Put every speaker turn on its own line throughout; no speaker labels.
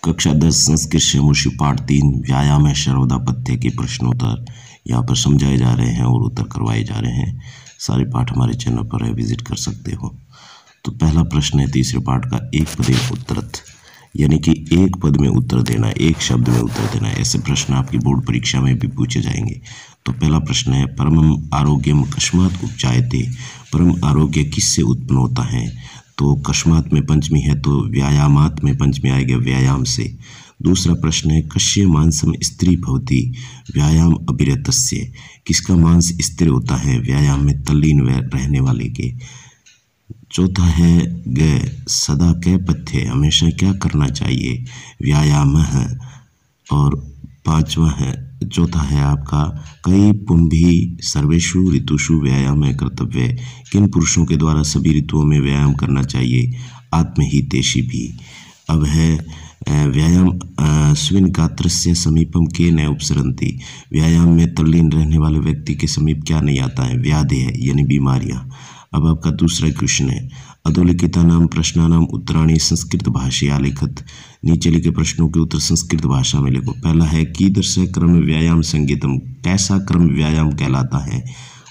कक्षा 10 संस्कृत शेमुषी पाठ 3 व्यायाम है सर्वदा पथ्य के प्रश्नोत्तर यहाँ पर समझाए जा रहे हैं और उत्तर करवाए जा रहे हैं। सारे पाठ हमारे चैनल पर है, विजिट कर सकते हो। तो पहला प्रश्न है तीसरे पाठ का, एक पदे उत्तरत, यानी कि एक पद में उत्तर देना, एक शब्द में उत्तर देना। ऐसे प्रश्न आपकी बोर्ड परीक्षा में भी पूछे जाएंगे। तो पहला प्रश्न है, परमं आरोग्यम कस्मात् उपजायते, परम आरोग्य किससे उत्पन्न होता है? तो कस्मात् में पंचमी है तो व्यायामात् में पंचमी आएगा, व्यायाम से। दूसरा प्रश्न है, कस्य मांसम स्त्री भवति व्यायाम अभिरतस्य, किसका मांस स्थिर होता है व्यायाम में तल्लीन रहने वाले के। चौथा है, ग सदा कै पथ्य, हमेशा क्या करना चाहिए व्यायाम है। और पांचवा है, चौथा है आपका, कई पुंभी सर्वेषु ऋतुषु व्यायाम है कर्तव्य, किन पुरुषों के द्वारा सभी ऋतुओं में व्यायाम करना चाहिए, आत्महितेषी भी। अब है व्यायाम स्विन गात्रस्य समीपम के न उपसरंती, व्यायाम में तल्लीन रहने वाले व्यक्ति के समीप क्या नहीं आता है, व्याधि है यानी बीमारियां। अब आपका दूसरा क्वेश्चन है, अधोलिखिता नाम प्रश्नानाम उत्तराणी संस्कृत भाषया लिखत, नीचे लिखे प्रश्नों के उत्तर संस्कृत भाषा में लिखो। पहला है, कीदृश क्रम व्यायाम संगीतम, कैसा क्रम व्यायाम कहलाता है?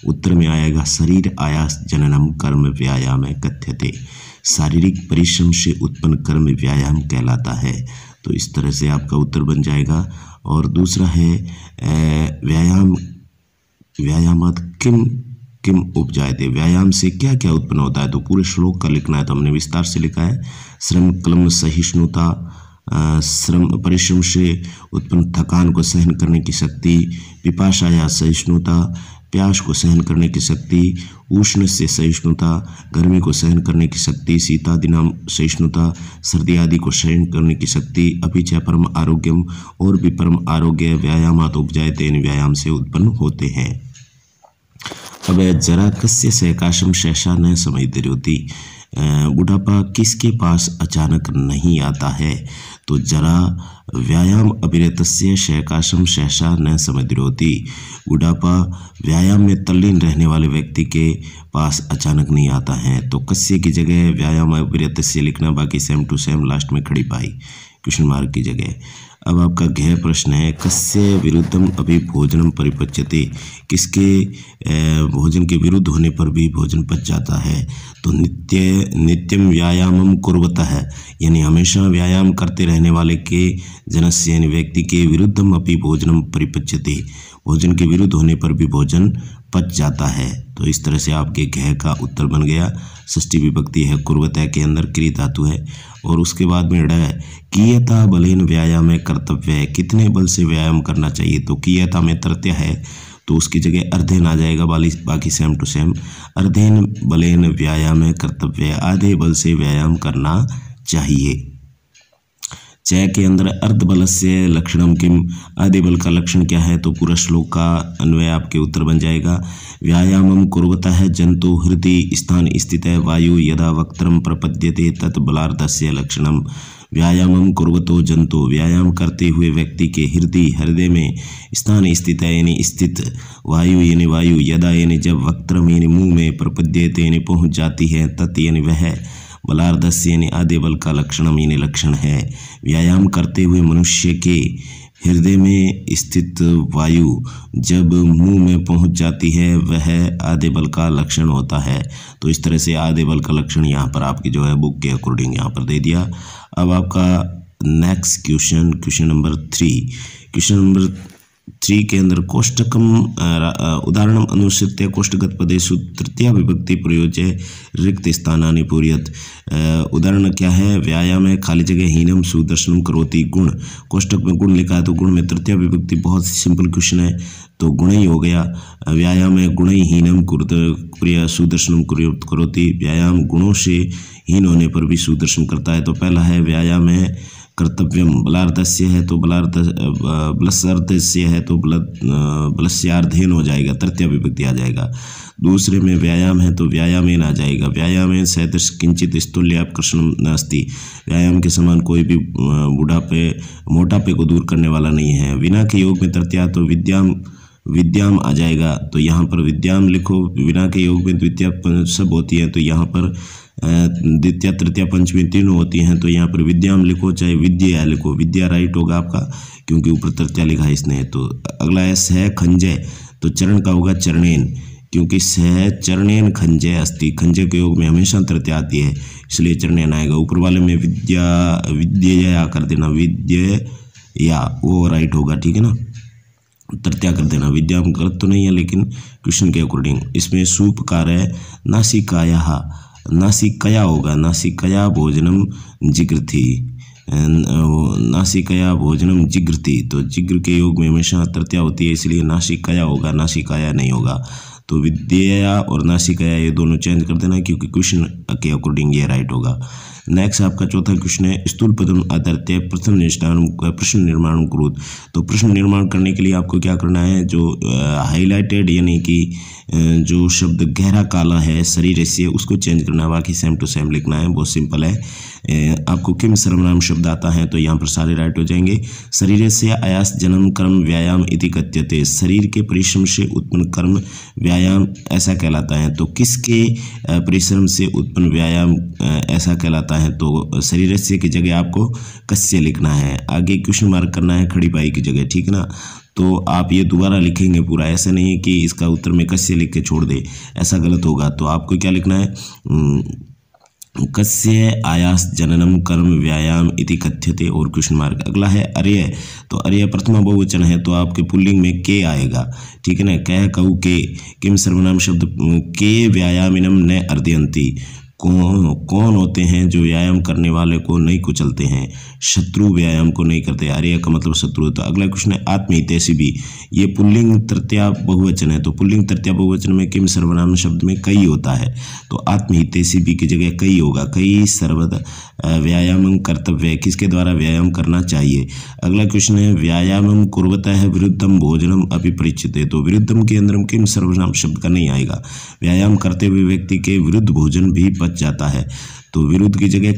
उत्तर में आएगा, शरीर आयास जननम कर्म व्यायाम कथ्यते, शारीरिक परिश्रम से उत्पन्न कर्म व्यायाम कहलाता है। तो इस तरह से आपका उत्तर बन जाएगा। और दूसरा है, व्यायामात किम किम उपजायते, व्यायाम से क्या क्या उत्पन्न होता है? तो पूरे श्लोक का लिखना है, तो हमने विस्तार से लिखा है। श्रम क्लम सहिष्णुता, श्रम परिश्रम से उत्पन्न थकान को सहन करने की शक्ति, पिपाशा या सहिष्णुता, प्यास को सहन करने की शक्ति, उष्ण से सहिष्णुता, गर्मी को सहन करने की शक्ति, शीतादि नाम सहिष्णुता, सर्दी आदि को सहन करने की शक्ति, अपिच परम आरोग्यम, और भी परम आरोग्य व्यायामात उपजायते, इन व्यायाम से उत्पन्न होते हैं। अब जरा कस्य सहकाशम सहसा न समयते होती, बुढ़ापा किसके पास अचानक नहीं आता है? तो जरा व्यायाम अभिरतस्य सहकाशम सहसा न समयते होती, बुढ़ापा व्यायाम में तल्लीन रहने वाले व्यक्ति के पास अचानक नहीं आता है। तो कस्य की जगह व्यायाम अभिरतस्य लिखना, बाकी सेम टू सेम लास्ट में खड़ी पाई क्वेश्चन मार्क की जगह। अब आपका गह प्रश्न है, कस्य विरुद्धम अभी भोजनम परिपच्यते, किसके भोजन के विरुद्ध होने पर भी भोजन पच जाता है? तो नित्यम व्यायामम कुर्वतः है, यानी हमेशा व्यायाम करते रहने वाले के जनस्य यानी व्यक्ति के विरुद्धम अपि भोजनम परिपच्यते, भोजन के विरुद्ध होने पर भी भोजन पच जाता है। तो इस तरह से आपके गह का उत्तर बन गया। षष्ठी विभक्ति है, कुर्वतः के अंदर क्रिय धातु है। और उसके बाद में है, कियता बलेन व्यायाम है कर्तव्य है, कितने बल से व्यायाम करना चाहिए? तो कियता में तृतीय है तो उसकी जगह अर्धेन आ जाएगा, बाकी सेम टू सेम। अर्धेन बलेन व्यायाम है कर्तव्य, आधे बल से व्यायाम करना चाहिए। चय के अंदर अर्ध बल से लक्षणम किम, आधे बल का लक्षण क्या है? तो पूरा श्लोक का अन्वय आपके उत्तर बन जाएगा। व्यायामम कुर्वतः है जंतु हृदय स्थान स्थित है वायु यदा वक्त्रम प्रपद्यते तत् बलार्धस्य लक्षणम, व्यायामम कुर्वतो जंतु, व्यायाम करते हुए व्यक्ति के हृदय में स्थान स्थित है यानी स्थित, वायु यानी वायु, यदा यानी जब, वक्त्रम यानी मुंह में, प्रपद्यते यानी पहुंच जाती है, तत् यानी वह, बलार्धस्य यानी आधे बल का लक्षणम यानी लक्षण है। व्यायाम करते हुए मनुष्य के हृदय में स्थित वायु जब मुंह में पहुंच जाती है वह आधे बल का लक्षण होता है। तो इस तरह से आधे बल का लक्षण यहाँ पर आपकी जो है बुक के अकॉर्डिंग यहाँ पर दे दिया। अब आपका next question number 3, question number 3 के अंदर कोष्टकम उदाहरणम अनुसृत्य कोष्ठगत पदेषु तृतीया विभक्ति प्रयोज्य रिक्त स्थानानि पूरयत, उदाहरण क्या है? व्यायाम है खाली जगह हीनम सुदर्शनम करोति, गुण, कोष्टक में गुण लिखा है तो गुण में तृतीया विभक्ति, बहुत सिंपल क्वेश्चन है तो गुण ही हो गया। व्यायाम है गुण ही हीनम कुर्या सुदर्शनम करोति, व्यायाम गुणों से हीन होने पर भी सुदर्शन करता है। तो पहला है व्यायाम है कर्तव्यम, बलार्धस्य है तो बलस्यार्धस्य है तो बलस्यार्धेन हो जाएगा, तृतीय विभक्ति आ जाएगा। दूसरे में व्यायाम है तो व्यायामेन आ जाएगा, व्यायामेन सदृश किंचित स्तुल्यापकर्षणम नास्ति, व्यायाम के समान कोई भी मोटापे को दूर करने वाला नहीं है। विना के योग में तृतीया तो विद्याम आ जाएगा, तो यहाँ पर विद्याम लिखो। विना के योग में द्वितीय सब होती है, तो यहाँ पर द्वितीय तृतीय पंचमी तीनों होती हैं, तो यहाँ पर विद्याम लिखो, चाहे विद्या लिखो। विद्या राइट होगा आपका, क्योंकि ऊपर तृतीया लिखा है इसने। तो अगला है सह खंजय, तो चरण का होगा चरणेन, क्योंकि सह चरणेन खंजय अस्ति। खंजय के योग में हमेशा तृतीया आती है, इसलिए चरणेन आएगा। ऊपर वाले में विद्या कर देना, विद्या वो राइट होगा, ठीक है ना, तृतीया कर देना। विद्या गलत तो नहीं है, लेकिन क्वेश्चन के अकॉर्डिंग। इसमें सूपकार है नासिकाया, नासिकया होगा, नासिकया भोजनम जिग्रथी, नासिकया भोजनम जिग्रथी। तो जिग्र के योग में हमेशा तृतीया होती है, इसलिए नासिकया होगा, नासिकाया नहीं होगा। तो विद्या और नासिकया ये दोनों चेंज कर देना, क्योंकि क्वेश्चन के अकॉर्डिंग ये राइट होगा। नेक्स्ट आपका चौथा क्वेश्चन है स्थूल पदम आधारित प्रश्न निर्माण करो। तो प्रश्न निर्माण करने के लिए आपको क्या करना है, जो हाईलाइटेड यानी कि जो शब्द गहरा काला है शरीर से, उसको चेंज करना है, बाकी सेम टू सेम लिखना है, बहुत सिंपल है। आपको किम सर्वनाम शब्द आता है, तो यहाँ पर सारे राइट हो जाएंगे। शरीर से आयास जन्म कर्म व्यायाम इति कथ्यते, शरीर के परिश्रम से उत्पन्न कर्म व्यायाम ऐसा कहलाता है। तो किसके परिश्रम से उत्पन्न व्यायाम ऐसा कहलाता है, तो शरीर से की जगह आपको कस्य लिखना है, आगे क्वेश्चन मार्क करना है खड़ी पाई की जगह, ठीक है ना। तो आप ये दोबारा लिखेंगे पूरा, ऐसा नहीं है कि इसका उत्तर में कस्य लिख के छोड़ दे, ऐसा गलत होगा। तो आपको क्या लिखना है, कस्य आयास जननम कर्म व्यायाम इति कथ्यते और क्वेश्चन मार्क। अगला है अर्य, तो अर्य प्रथमा बहुवचन है, तो आपके पुल्लिंग में के आएगा, ठीक है ना। कह कहू के, किम सर्वनाम शब्द के व्यायामिनम न अर्दयन्ति, कौन होते हैं जो व्यायाम करने वाले को नहीं कुचलते हैं, शत्रु व्यायाम को नहीं करते। आर्य का मतलब शत्रु। तो अगला क्वेश्चन है आत्महितैषी भी, ये पुल्लिंग तृतीया बहुवचन है, तो पुल्लिंग तृतीया बहुवचन में किम सर्वनाम शब्द में कई होता है, तो आत्महितैषी भी की जगह कई होगा। कई सर्वदा व्यायाम कर्तव्य, किसके द्वारा व्यायाम करना चाहिए। अगला क्वेश्चन है व्यायामम कुर्वतः है विरुद्धम भोजनम अभिपरिचिते, तो विरुद्धम के अंदर किम सर्वनाम शब्द का नहीं आएगा। व्यायाम करते हुए व्यक्ति के विरुद्ध भोजन भी पच जाता है, तो विरुद्ध की जगह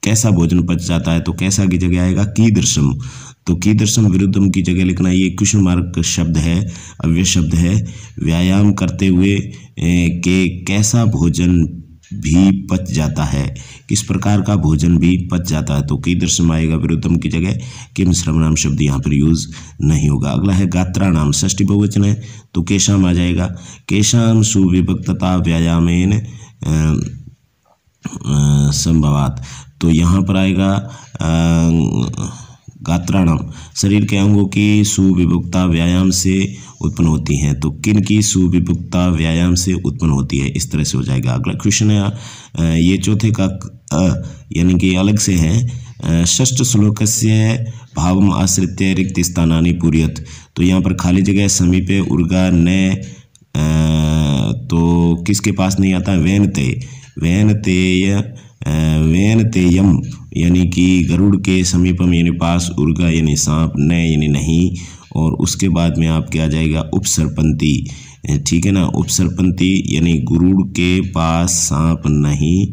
कैसा भोजन पच जाता है, तो कैसा की जगह आएगा कीदृशम, तो कीदृशम विरुद्धम की जगह लिखना। ये क्वेश्चन मार्क शब्द है, अव्यय शब्द है। व्यायाम करते हुए के कैसा भोजन भी पच जाता है, किस प्रकार का भोजन भी पच जाता है, तो कीदृशम आएगा विरुद्धम की जगह, किम सर्वनाम शब्द यहाँ पर यूज नहीं होगा। अगला है गात्रा नाम, षष्ठी बहुवचन है, तो केशाम आ जाएगा। केशाम सुविभक्तता व्यायामेन संभवात, तो यहाँ पर आएगा गात्राणाम, शरीर के अंगों की सुविभक्तता व्यायाम से उत्पन्न होती हैं, तो किन की सुविभक्तता व्यायाम से उत्पन्न होती है, इस तरह से हो जाएगा। अगला क्वेश्चन है ये चौथे का यानी कि अलग से है। षष्ठ श्लोकस्य भावम आश्रित्य रिक्त स्थानानि पूर्यत, तो यहाँ पर खाली जगह समीपे उर्गा न, तो किसके पास नहीं आता, वेनतेयम यानी कि गरुड़ के समीपम यानी पास, उर्गा यानी सांप, न यानी नहीं, और उसके बाद में आपके आ जाएगा उपसर्पंती, ठीक है ना। उपसर्पंती यानी गरुड़ के पास सांप नहीं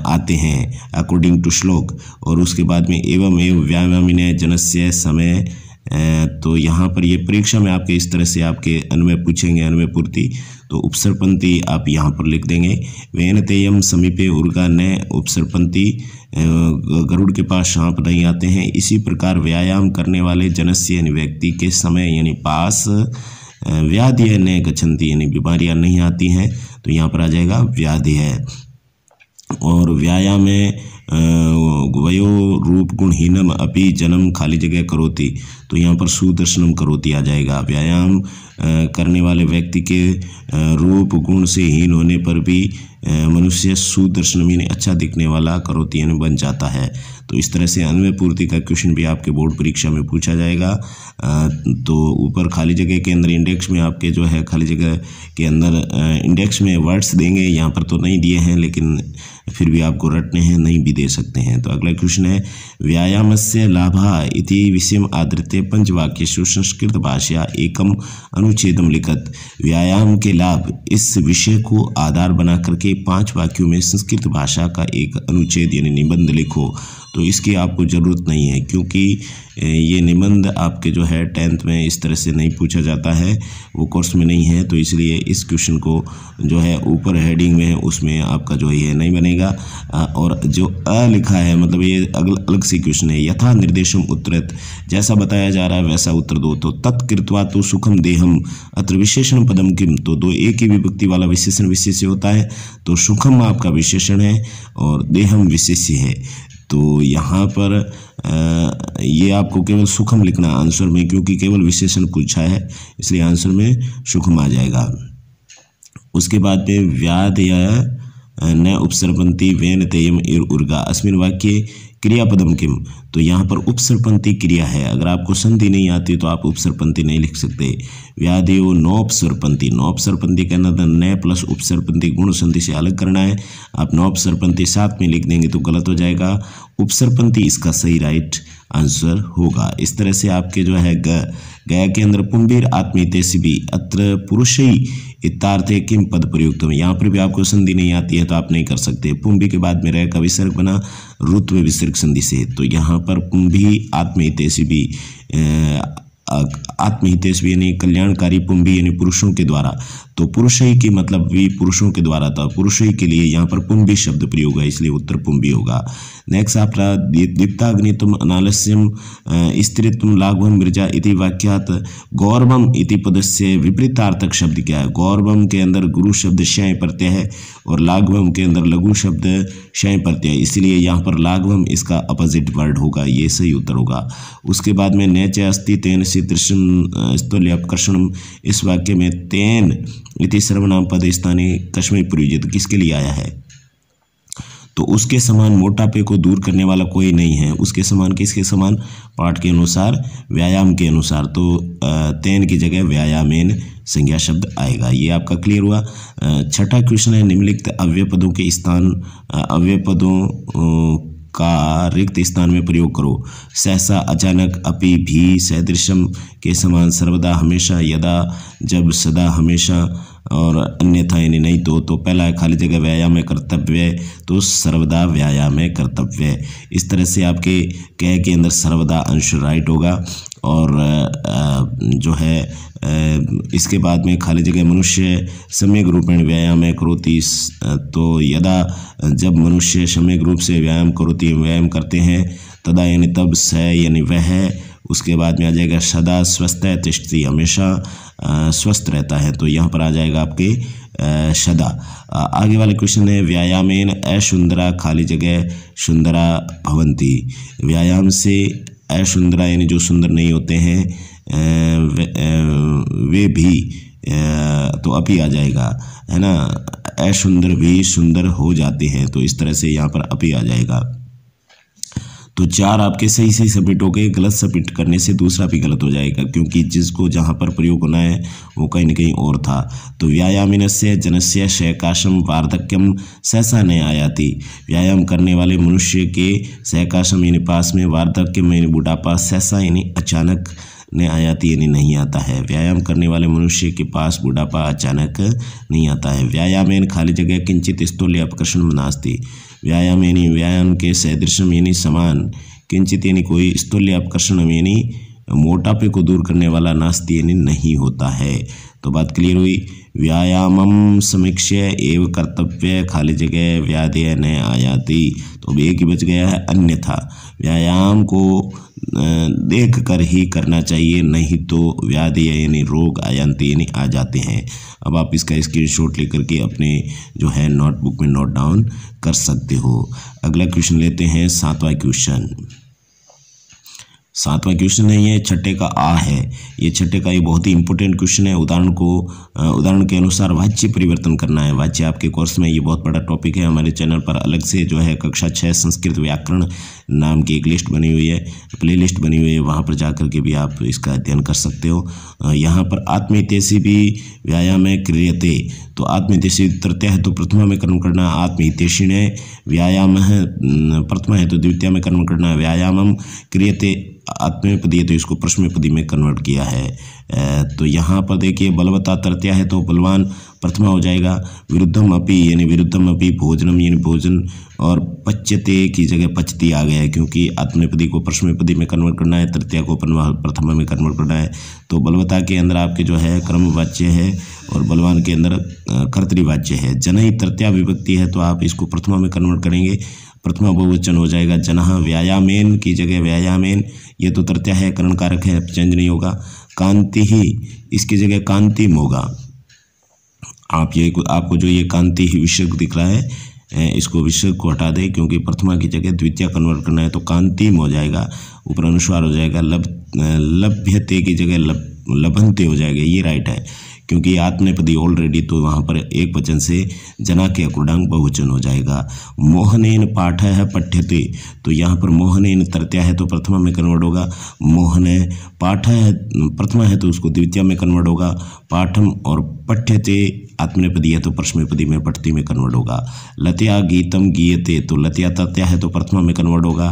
आते हैं अकॉर्डिंग टू श्लोक, और उसके बाद में एवं व्यायामिने जनस्य समय, तो यहाँ पर ये परीक्षा में आपके इस तरह से आपके अन्वय पूछेंगे, अन्वय पूर्ति, तो उपसर्पंती आप यहाँ पर लिख देंगे। वेनतेयम समीपे उर्गा न उपसर्पंती, गरुड़ के पास सांप नहीं आते हैं। इसी प्रकार व्यायाम करने वाले जनस्य यानी व्यक्ति के समय यानी पास, व्याधि न गच्छन्ति यानी बीमारियां नहीं आती हैं, तो यहाँ पर आ जाएगा व्याधि है। और व्यायाम में वयो रूप गुणहीनम अपि जन्म खाली जगह करोति, तो यहाँ पर सुदर्शनम करोति आ जाएगा। व्यायाम करने वाले व्यक्ति के रूप गुण से हीन होने पर भी मनुष्य सुदर्शनम यानी अच्छा दिखने वाला करोति यानी बन जाता है। तो इस तरह से अन्वय पूर्ति का क्वेश्चन भी आपके बोर्ड परीक्षा में पूछा जाएगा। तो ऊपर खाली जगह के अंदर इंडेक्स में आपके जो है खाली जगह के अंदर इंडेक्स में वर्ड्स देंगे, यहाँ पर तो नहीं दिए हैं लेकिन फिर भी आपको रटने हैं, नहीं भी दे सकते हैं। तो अगला क्वेश्चन है व्यायामस्य लाभा इति विषयम आधृत्य पंचवाक्येषु संस्कृत भाषा एकम अनुच्छेदम लिखत, व्यायाम के लाभ इस विषय को आधार बना करके 5 वाक्यों में संस्कृत भाषा का एक अनुच्छेद यानी निबंध लिखो। तो इसकी आपको ज़रूरत नहीं है, क्योंकि ये निबंध आपके जो है 10th में इस तरह से नहीं पूछा जाता है, वो कोर्स में नहीं है, तो इसलिए इस क्वेश्चन को जो है ऊपर हेडिंग में है उसमें आपका जो ये नहीं बनेगा। और जो अ लिखा है मतलब ये अलग सी क्वेश्चन है। यथा निर्देशम उत्तरत, जैसा बताया जा रहा है वैसा उत्तर दो। तो तत्कृत्वा तो सुखम देहम अत्र विशेषण पदम किम, तो दो एक ही विभक्ति वाला विशेषण विशेष्य होता है, तो सुखम आपका विशेषण है और देहम विशेष्य है। तो यहाँ पर ये आपको केवल सुखम लिखना आंसर में, क्योंकि केवल विशेषण पूछा है इसलिए आंसर में सुखम आ जाएगा। उसके बाद में व्याध या न उपसर्पन्ति वेन तेयम इर उर्गा अस्मिन वाक्य क्रियापदम किम, तो यहाँ पर उपसर्पन्ति क्रिया है। अगर आपको संधि नहीं आती तो आप उपसर्पन्ति नहीं लिख सकते। व्याधियो नौपसर्पन्ति, नौपसर्पन्ति कहना था न प्लस उपसर्पन्ति गुण संधि से अलग करना है। आप नौपसर्पन्ति साथ में लिख देंगे तो गलत हो जाएगा। उपसर्पन्ति इसका सही राइट आंसर होगा। इस तरह से आपके जो है गया के अंदर पुंबीर आत्मीयतेसिबी अत्र पुरुषई इत्तार्थे किम पद प्रयुक्त में, यहाँ पर भी आपको संधि नहीं आती है तो आप नहीं कर सकते। पुंभी के बाद में रह का विसर्ग बना रुत्व विसर्ग संधि से, तो यहाँ पर पुंभी आत्मीयतेसिबी आत्महितेश यानी कल्याणकारी पुंभी यानी पुरुषों के द्वारा, तो पुरुषई की मतलब भी पुरुषों के द्वारा था, पुरुषई के लिए यहाँ पर पुंभी शब्द प्रयोग है, इसलिए उत्तर पुंभी होगा। नेक्स्ट आपका दीप्ताग्नितुम अनालस्यम स्त्रीत्वम लाघवम मृजा इति वाक्यात गौरवम इति पदस्य विपरीतार्थक शब्द क्या है? गौरवम के अंदर गुरु शब्द शय प्रत्यय है और लाघवम के अंदर लघु शब्द शय प्रत्यय है, इसलिए यहाँ पर लाघवम इसका अपोजिट वर्ड होगा, ये सही उत्तर होगा। उसके बाद में नैच अस्ति तेन शीतृष्ण स्तुल्य अपकर्षणम, इस वाक्य में तेन इति सर्वनाम पद स्थानीय कश्मीर प्रयोजित किसके लिए आया है? तो उसके समान मोटापे को दूर करने वाला कोई नहीं है। उसके समान किसके समान? पाठ के अनुसार, व्यायाम के अनुसार, तो तेन की जगह व्यायामेन संज्ञा शब्द आएगा। ये आपका क्लियर हुआ। छठा क्वेश्चन है निम्नलिखित अव्यय पदों के स्थान अव्यय पदों का रिक्त स्थान में प्रयोग करो। सहसा, अचानक, अपि, भी, सदृशम के समान, सर्वदा, हमेशा, यदा, जब, सदा, हमेशा और अन्यथा यानी नहीं तो पहला है खाली जगह व्यायाम में कर्तव्य, तो सर्वदा व्यायाम में कर्तव्य। इस तरह से आपके कह के अंदर सर्वदा अंश राइट होगा। और जो है इसके बाद में खाली जगह मनुष्य सम्यक रूपेण व्यायाम में करोति, तो यदा जब मनुष्य सम्यक रूप से व्यायाम करोति व्यायाम करते हैं, तदा यानी तब, स यानी वह, उसके बाद में आ जाएगा सदा स्वस्थ तिष्ठति, हमेशा स्वस्थ रहता है, तो यहाँ पर आ जाएगा आपके सदा। आगे वाले क्वेश्चन है व्यायामेन अशुंदरा खाली जगह सुंदरा भवंती, व्यायाम से अशुंदरा यानी जो सुंदर नहीं होते हैं वे भी, तो अपी आ जाएगा, है ना, अशुंदर भी सुंदर हो जाते हैं, तो इस तरह से यहाँ पर अपी आ जाएगा। तो चार आपके सही सही सबमिट हो गए। गलत सबमिट करने से दूसरा भी गलत हो जाएगा, क्योंकि जिसको जहाँ पर प्रयोग होना है वो कहीं न कहीं और था। तो व्यायामिनस्य जनस्य शयकाशम वार्धक्यम सहसा न आयाति, व्यायाम करने वाले मनुष्य के शयकाशम यानी पास में, वार्धक्यम यानी बुढ़ापा, सहसा यानी अचानक, न आयाति यानी नहीं आता है। व्यायाम करने वाले मनुष्य के पास बुढ़ापा अचानक नहीं आता है। व्यायामेन खाली जगह किंचित स्तुल्य अपकर्षण नास्ति, व्यायाम यानी व्यायाम के सदृशम यानी समान, किंचित यानी कोई, स्तुल्य अपकर्षण यानी मोटापे को दूर करने वाला, नास्ति यानी नहीं होता है। तो बात क्लियर हुई। व्यायामम समीक्ष्य एव कर्तव्य खाली जगह व्याधेय न आयाति, तो अब एक ही बच गया है अन्यथा, व्यायाम को देख कर ही करना चाहिए, नहीं तो व्याधि यानी रोग आयांति यानी आ जाते हैं। अब आप इसका स्क्रीनशॉट लेकर के अपने जो है नोटबुक में नोट डाउन कर सकते हो। अगला क्वेश्चन लेते हैं सातवां क्वेश्चन। सातवां क्वेश्चन नहीं है, छठे का आ है। ये छठे का ये बहुत ही इंपॉर्टेंट क्वेश्चन है। उदाहरण के अनुसार वाच्य परिवर्तन करना है। वाच्य आपके कोर्स में ये बहुत बड़ा टॉपिक है। हमारे चैनल पर अलग से जो है कक्षा 6 संस्कृत व्याकरण नाम की एक लिस्ट बनी हुई है, प्ले लिस्ट बनी हुई है, वहाँ पर जा कर के भी आप इसका अध्ययन कर सकते हो। यहाँ पर आत्महितेशी भी व्यायाम है क्रियते, तो आत्महितेशी तृतीय है तो प्रथमा में कर्म करना, आत्महितेषिणे व्यायाम है प्रथमा है तो द्वितीय में कर्म करना, व्यायामम क्रियते आत्मनेपदी है तो इसको प्रश्नपदी में कन्वर्ट किया है। तो यहाँ पर देखिए बलवता तृतीया है तो बलवान प्रथमा हो जाएगा। विरुद्धम अपि यानी विरुद्धम अपि भोजनम यानी भोजन, और पच्यते की जगह पचती आ गया है क्योंकि आत्मनेपदी को प्रश्नपदी में कन्वर्ट करना है, तृतीया को प्रथमा में कन्वर्ट करना है। तो बलवता के अंदर आपके जो है क्रमवाच्य है और बलवान के अंदर कर्तृवाच्य है। जनही तृतीया विभक्ति है तो आप इसको प्रथमा में कन्वर्ट करेंगे, प्रथमा बहुवचन हो जाएगा। जनः व्यायामेन की जगह व्यायामेन, ये तो तृतीया है, करण कारक है, चेंज नहीं होगा। कांति ही इसकी जगह कांतिम होगा। आपको जो ये कांति ही विसर्ग दिख रहा है, इसको विसर्ग को हटा दें क्योंकि प्रथमा की जगह द्वितीय कन्वर्ट करना है तो कांतिम हो जाएगा, ऊपर अनुस्वार हो जाएगा। लभ्यते की जगह लभंते हो जाएगा, ये राइट है क्योंकि आत्मनेपदी ऑलरेडी, तो वहाँ पर एक वचन से जना के अकुर्डांग बहुवचन हो जाएगा। मोहनेन पाठ है पठ्यते, तो यहाँ पर मोहनेन तृतीया है तो प्रथमा में कन्वर्ट होगा। मोहने पाठ है प्रथमा है तो उसको द्वितीय में कन्वर्ट होगा। पाठम और पठ्यते आत्मनेपदी है तो प्रश्नपदी में पठती में कन्वर्ट होगा। लतया गीतम गीयते, तो लतया तृतीया है तो प्रथमा में कन्वर्ट होगा।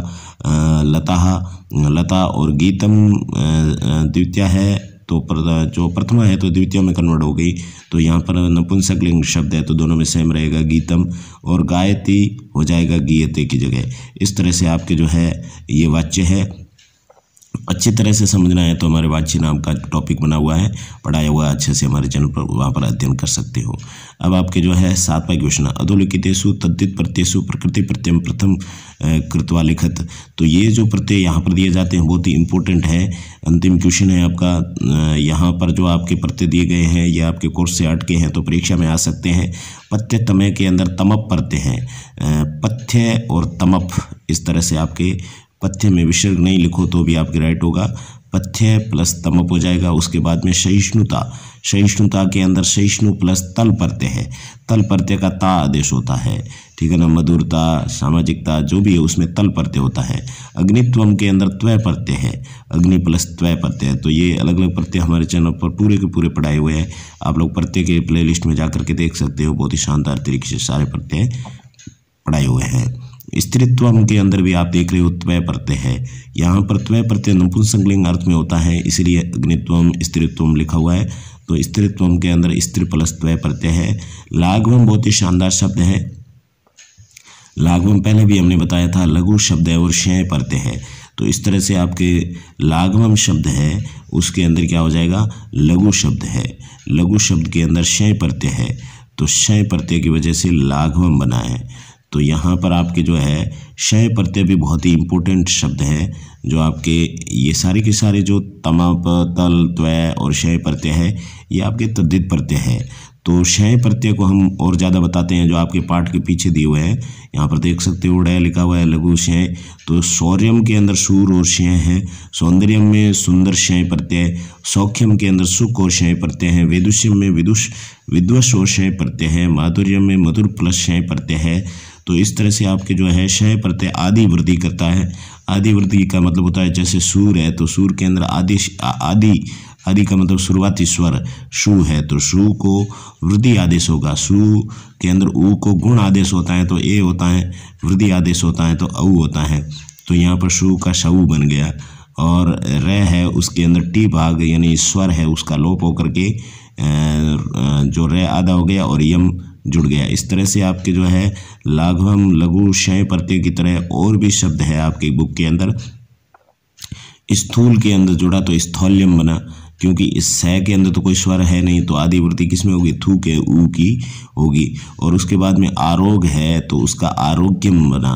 लता और गीतम द्वितीय है तो जो प्रथमा है तो द्वितीय में कन्वर्ट हो गई, तो यहाँ पर नपुंसकलिंग शब्द है तो दोनों में सेम रहेगा गीतम, और गायती हो जाएगा गीयते की जगह। इस तरह से आपके जो है ये वाच्य है। अच्छी तरह से समझना है तो हमारे वाच्य नाम का टॉपिक बना हुआ है, पढ़ाया हुआ अच्छे से हमारे चैनल पर, वहाँ पर अध्ययन कर सकते हो। अब आपके जो है 7वां क्वेश्चन, अधोलिखितेषु तद्धित प्रत्ययेषु प्रकृति प्रत्यय प्रथम कृत्वा लिखत। तो ये जो प्रत्यय यहाँ पर दिए जाते हैं बहुत ही इंपॉर्टेंट है। अंतिम क्वेश्चन है आपका। यहाँ पर जो आपके प्रत्यय दिए गए हैं ये आपके कोर्स से अटके हैं तो परीक्षा में आ सकते हैं। पथ्य तमय के अंदर तमप प्रत्यय हैं, पथ्य और तमप, इस तरह से आपके पथ्य में विसर्ग नहीं लिखो तो भी आपके राइट होगा, पथ्य प्लस तमप हो जाएगा। उसके बाद में सहिष्णुता, सहिष्णुता के अंदर सहिष्णु प्लस तल प्रत्यय है, तल प्रत्यय का ता आदेश होता है, ठीक है ना। मधुरता, सामाजिकता जो भी है उसमें तल प्रत्यय होता है। अग्नित्वम के अंदर त्वय प्रत्यय है, अग्नि प्लस त्वय प्रत्यय है। तो ये अलग अलग प्रत्यय हमारे चैनल पर पूरे के पूरे पढ़ाए हुए हैं, आप लोग प्रत्यय के प्लेलिस्ट में जाकर के देख सकते हो, बहुत ही शानदार तरीके से सारे प्रत्यय पढ़ाए हुए हैं। स्त्रीत्वम के अंदर भी आप देख रहे हो त्वय प्रत्यय है, यहाँ पर त्वय प्रत्यय नपुंसकलिंग अर्थ में होता है इसलिए अग्नित्वम स्त्रीत्वम लिखा हुआ है। तो स्त्रीत्वम के अंदर स्त्री प्लस त्वय प्रत्यय है। लाघवम बहुत ही शानदार शब्द है, लाघवम पहले भी हमने बताया था लघु शब्द है और शय प्रत्यय है। तो इस तरह से आपके लाघवम शब्द है उसके अंदर क्या हो जाएगा, लघु शब्द है, लघु शब्द के अंदर शय प्रत्यय है, तो शय प्रत्यय की वजह से लाघवम बना है। तो यहाँ पर आपके जो है शय प्रत्यय भी बहुत ही इम्पोर्टेंट शब्द है, जो आपके ये सारे के सारे जो तमप, तल, त्वय और शय प्रत्यय है ये आपके तद्धित प्रत्यय है। तो शय प्रत्यय को हम और ज़्यादा बताते हैं जो आपके पाठ के पीछे दिए हुए हैं, यहाँ पर देख सकते हो डय लिखा हुआ है लघु शय। तो शौर्यम के अंदर सूर और शय है, सौंदर्यम में सुंदर शय प्रत्यय, सौख्यम के अंदर सुख और शय प्रत्यय है, वेदुष्यम में विद्वश और शय प्रत्यय है, माधुर्यम में मधुर प्लस शय प्रत्यय है। तो इस तरह से आपके जो है शय प्रत्यय आदि वृद्धि करता है। आदि वृद्धि का मतलब होता है जैसे सूर है तो सूर के अंदर आदि का मतलब शुरुआती स्वर शु है तो शु को वृद्धि आदेश होगा, शु के अंदर ऊ को गुण आदेश होता है तो ए होता है, वृद्धि आदेश होता है तो औ होता है। तो यहाँ पर शु का शऊ बन गया, और र है उसके अंदर टी भाग यानी स्वर है उसका लोप होकर के जो र आधा हो गया और यम जुड़ गया। इस तरह से आपके जो है लाघवम लघु शय प्रत्यय की तरह और भी शब्द है आपकी बुक के अंदर। स्थूल के अंदर जुड़ा तो स्थौल्यम बना, क्योंकि इस स के अंदर तो कोई स्वर है नहीं तो आदि वृद्धि किस में होगी, थू के ऊ की होगी। और उसके बाद में आरोग है तो उसका आरोग्यम बना,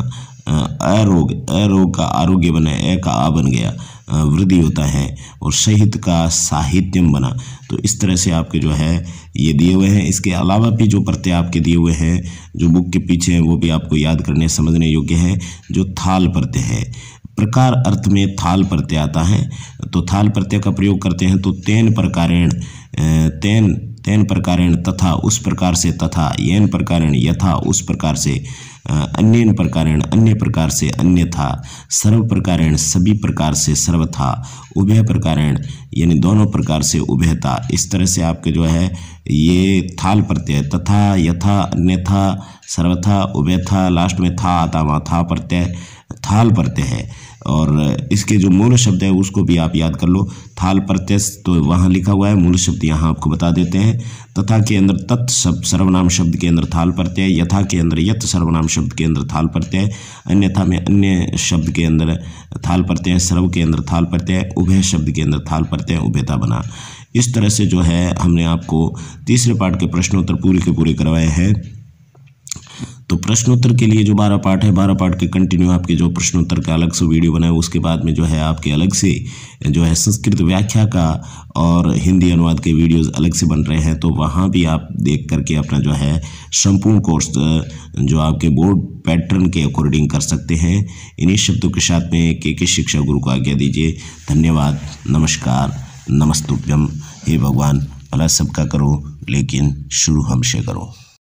अरोग का आरोग्य बना, ए का आ बन गया, वृद्धि होता है, और सहित का साहित्यम बना। तो इस तरह से आपके जो है ये दिए हुए हैं। इसके अलावा भी जो प्रत्यय आपके दिए हुए हैं जो बुक के पीछे हैं वो भी आपको याद करने समझने योग्य है। जो थाल प्रत्यय है, प्रकार अर्थ में थाल प्रत्यय आता है, तो थाल प्रत्यय का प्रयोग करते हैं तो तेन प्रकारेण, तेन प्रकारेण तथा उस प्रकार से, तथा येन प्रकारेण यथा उस प्रकार से, अन्येन प्रकारेण अन्य प्रकार से अन्यथा, सर्व प्रकारेण सभी प्रकार से सर्वथा, उभय प्रकारेण यानी दोनों प्रकार से उभयता। इस तरह से आपके जो है ये थाल प्रत्यय, तथा यथा अन्यथा सर्वथा उभयथा, लास्ट में था आता वहाँ था प्रत्यय थाल प्रत्यय है। और इसके जो मूल शब्द है उसको भी आप याद कर लो। थाल प्रत्यय तो वहाँ लिखा हुआ है, मूल शब्द यहाँ आपको बता देते हैं। तथा के अंदर तत् शब्द सर्वनाम शब्द के अंदर थाल प्रत्यय, यथा के अंदर यत सर्वनाम शब्द के अंदर थाल प्रत्यय, अन्यथा में अन्य शब्द के अंदर थाल प्रत्यय, सर्व के अंदर थाल प्रत्यय, उभय शब्द के अंदर थाल प्रत्यय, उभयता बना। इस तरह से जो है हमने आपको तीसरे पाठ के प्रश्नोत्तर पूरे के पूरे करवाए हैं। तो प्रश्नोत्तर के लिए जो 12 पाठ है, 12 पाठ के कंटिन्यू आपके जो प्रश्नोत्तर का अलग से वीडियो बनाए, उसके बाद में जो है आपके अलग से जो है संस्कृत व्याख्या का और हिंदी अनुवाद के वीडियोस अलग से बन रहे हैं। तो वहाँ भी आप देख करके अपना जो है संपूर्ण कोर्स जो आपके बोर्ड पैटर्न के अकॉर्डिंग कर सकते हैं। इन्हीं शब्दों के साथ में के शिक्षा गुरु को आज्ञा दीजिए। धन्यवाद, नमस्कार, नमस्तुभ्यम। हे भगवान, भला सबका करो लेकिन शुरू हमसे करो।